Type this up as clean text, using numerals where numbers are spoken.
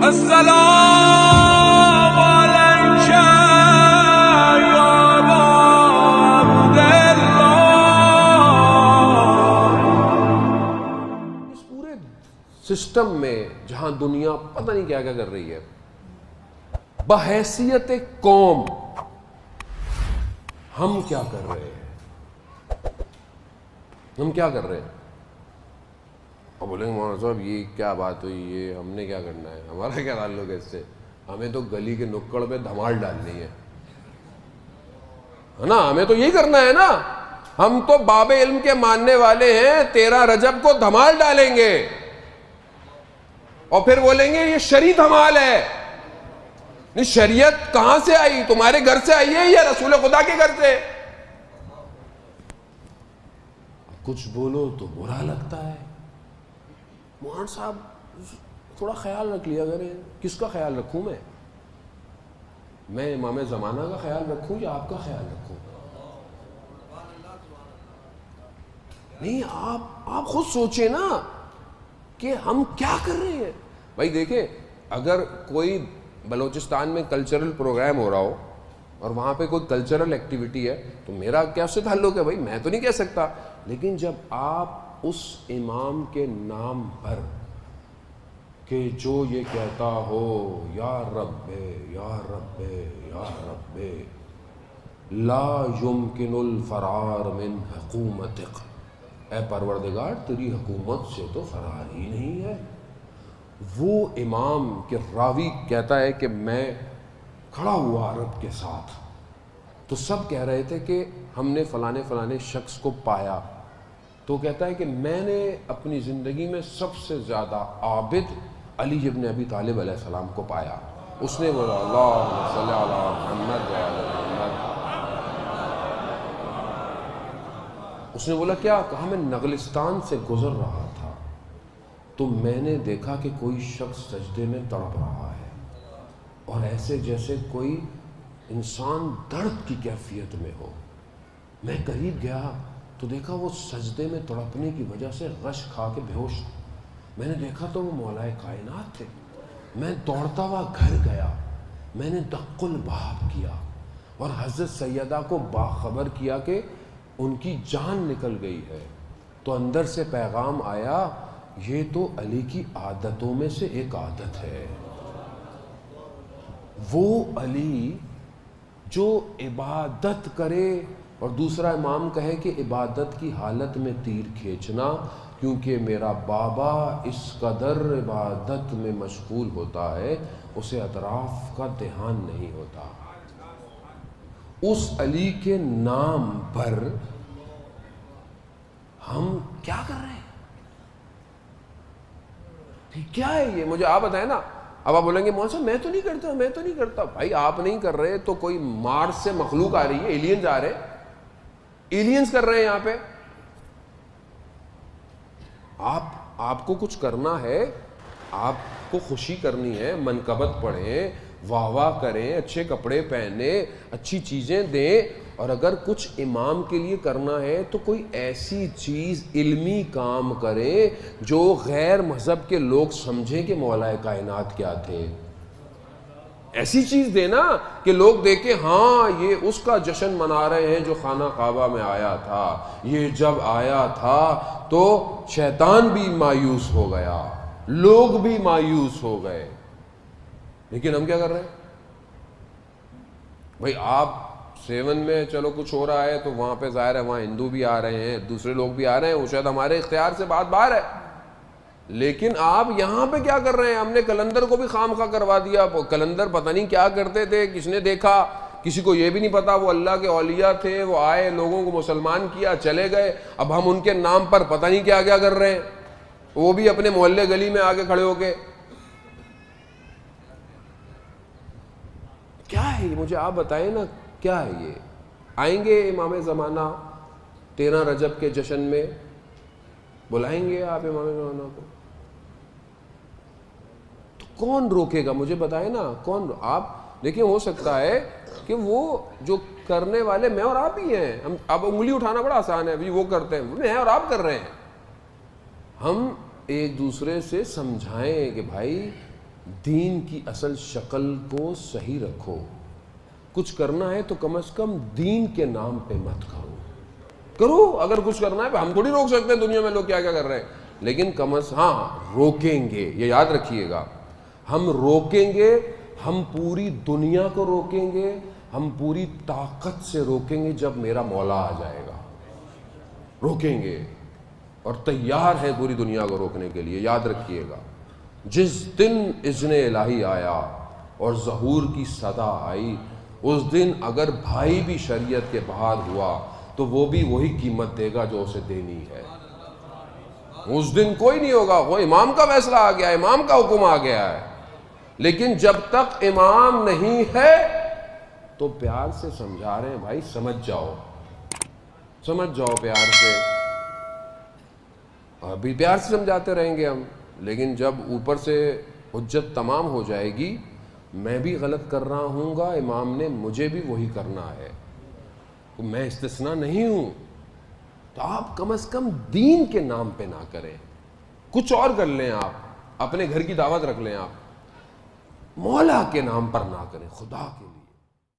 السلام علیک یا ابا عبداللہ. اس پورے سسٹم میں جہاں دنیا پتہ نہیں کیا کیا کر رہی ہے، بحیثیت قوم ہم کیا کر رہے ہیں؟ ہم کیا کر رہے ہیں؟ اب بولیں گے مولانا صاحب یہ کیا بات ہوئی، یہ ہم نے کیا کرنا ہے، ہمارا کیا تعلق ہے اس سے؟ ہمیں تو گلی کے نکڑ پہ دھمال ڈالنی ہے نا، ہمیں تو یہی کرنا ہے نا. ہم تو باب علم کے ماننے والے ہیں، 13 رجب کو دھمال ڈالیں گے اور پھر بولیں گے یہ شرعی دھمال ہے. نہیں، شریعت کہاں سے آئی؟ تمہارے گھر سے آئی ہے یا رسول خدا کے گھر سے؟ کچھ بولو تو برا لگتا ہے. مولانا صاحب تھوڑا خیال رکھ لیا کریں. کس کا خیال رکھوں میں امام زمانہ کا خیال رکھوں یا آپ کا خیال رکھوں؟ نہیں، آپ خود سوچیں نا کہ ہم کیا کر رہے ہیں. بھائی دیکھیں، اگر کوئی بلوچستان میں کلچرل پروگرام ہو رہا ہو اور وہاں پہ کوئی کلچرل ایکٹیویٹی ہے تو میرا کیا اس سے تعلق ہے؟ بھائی میں تو نہیں کہہ سکتا. لیکن جب آپ اس امام کے نام پر کہ جو یہ کہتا ہو یا رب یا رب یا رب لا یمکن الفرار من حکومتک، اے پروردگار تیری حکومت سے تو فرار ہی نہیں ہے. وہ امام کے راوی کہتا ہے کہ میں کھڑا ہوا عرب کے ساتھ تو سب کہہ رہے تھے کہ ہم نے فلانے فلانے شخص کو پایا، تو کہتا ہے کہ میں نے اپنی زندگی میں سب سے زیادہ عابد علی ابن ابی طالب علیہ السلام کو پایا. اس نے بولا اللہم صلی علی محمد وعلی محمد. اس نے بولا کیا؟ کہا میں نغلستان سے گزر رہا تھا تو میں نے دیکھا کہ کوئی شخص سجدے میں تڑپ رہا ہے اور ایسے جیسے کوئی انسان درد کی کیفیت میں ہو. میں قریب گیا تو دیکھا وہ سجدے میں تڑپنے کی وجہ سے غش کھا کے بے ہوش. میں نے دیکھا تو وہ مولا کائنات تھے. میں دوڑتا ہوا گھر گیا، میں نے دق الباب کیا اور حضرت سیدہ کو باخبر کیا کہ ان کی جان نکل گئی ہے. تو اندر سے پیغام آیا یہ تو علی کی عادتوں میں سے ایک عادت ہے. وہ علی جو عبادت کرے اور دوسرا امام کہے کہ عبادت کی حالت میں تیر کھینچنا، کیونکہ میرا بابا اس قدر عبادت میں مشغول ہوتا ہے اسے اطراف کا دھیان نہیں ہوتا. اس علی کے نام پر ہم کیا کر رہے ہیں؟ کیا ہے یہ؟ مجھے آپ بتائیں نا. اب آپ بولیں گے مولانا صاحب میں تو نہیں کرتا، میں تو نہیں کرتا. بھائی آپ نہیں کر رہے تو کوئی مارس سے مخلوق آ رہی ہے، ایلینز آ رہے، ایلینز کر رہے ہیں یہاں پہ. آپ کو کچھ کرنا ہے، آپ کو خوشی کرنی ہے، منقبت پڑھیں، واہ واہ کریں، اچھے کپڑے پہنیں، اچھی چیزیں دیں. اور اگر کچھ امام کے لیے کرنا ہے تو کوئی ایسی چیز علمی کام کریں جو غیر مذہب کے لوگ سمجھیں کہ مولا کائنات کیا تھے. ایسی چیز دینا کہ لوگ دیکھیں ہاں یہ اس کا جشن منا رہے ہیں جو خانہ کعبہ میں آیا تھا. یہ جب آیا تھا تو شیطان بھی مایوس ہو گیا، لوگ بھی مایوس ہو گئے. لیکن ہم کیا کر رہے ہیں؟ بھائی آپ 7 میں چلو کچھ ہو رہا ہے تو وہاں پہ ظاہر ہے وہاں ہندو بھی آ رہے ہیں، دوسرے لوگ بھی آ رہے ہیں، وہ شاید ہمارے اختیار سے بات باہر ہے. لیکن آپ یہاں پہ کیا کر رہے ہیں؟ ہم نے کلندر کو بھی خام خواہ کروا دیا. کلندر پتہ نہیں کیا کرتے تھے، کس نے دیکھا، کسی کو یہ بھی نہیں پتا وہ اللہ کے اولیاء تھے، وہ آئے لوگوں کو مسلمان کیا چلے گئے. اب ہم ان کے نام پر پتہ نہیں کیا کیا کر رہے ہیں، وہ بھی اپنے محلے گلی میں آگے کھڑے ہو کے. کیا ہے مجھے آپ بتائیں نا، کیا ہے یہ؟ آئیں گے امام زمانہ 13 رجب کے جشن میں، بلائیں گے آپ امام زمانہ کو تو کون روکے گا؟ مجھے بتائیں نا کون. آپ دیکھیں ہو سکتا ہے کہ وہ جو کرنے والے میں اور آپ ہی ہیں. ہم اب انگلی اٹھانا بڑا آسان ہے، ابھی وہ کرتے ہیں، میں اور آپ کر رہے ہیں. ہم ایک دوسرے سے سمجھائیں کہ بھائی دین کی اصل شکل کو صحیح رکھو. کچھ کرنا ہے تو کم از کم دین کے نام پہ مت کرو. اگر کچھ کرنا ہے ہم تھوڑی روک سکتے ہیں دنیا میں لوگ کیا کیا کر رہے ہیں, لیکن روکیں گے. یہ یاد رکھیے گا, ہم روکیں گے, ہم پوری دنیا کو روکیں گے, ہم پوری طاقت سے روکیں گے. جب میرا مولا آ جائے گا روکیں گے, اور تیار ہے پوری دنیا کو روکنے کے لیے. یاد رکھیے گا, جس دن اذن الہی آیا اور ظہور کی صدا آئی, اس دن اگر بھائی بھی شریعت کے باہر ہوا تو وہ بھی وہی قیمت دے گا جو اسے دینی ہے. اس دن کوئی نہیں ہوگا, وہ امام کا فیصلہ آ گیا, امام کا حکم آ گیا ہے. لیکن جب تک امام نہیں ہے تو پیار سے سمجھا رہے ہیں, بھائی سمجھ جاؤ پیار سے. ابھی پیار سے سمجھاتے رہیں گے ہم, لیکن جب اوپر سے حجت تمام ہو جائے گی, میں بھی غلط کر رہا ہوں گا, امام نے مجھے بھی وہی کرنا ہے, میں استثناء نہیں ہوں. تو آپ کم از کم دین کے نام پہ نہ کریں. کچھ اور کر لیں, آپ اپنے گھر کی دعوت رکھ لیں, آپ مولا کے نام پر نہ کریں, خدا کے لیے.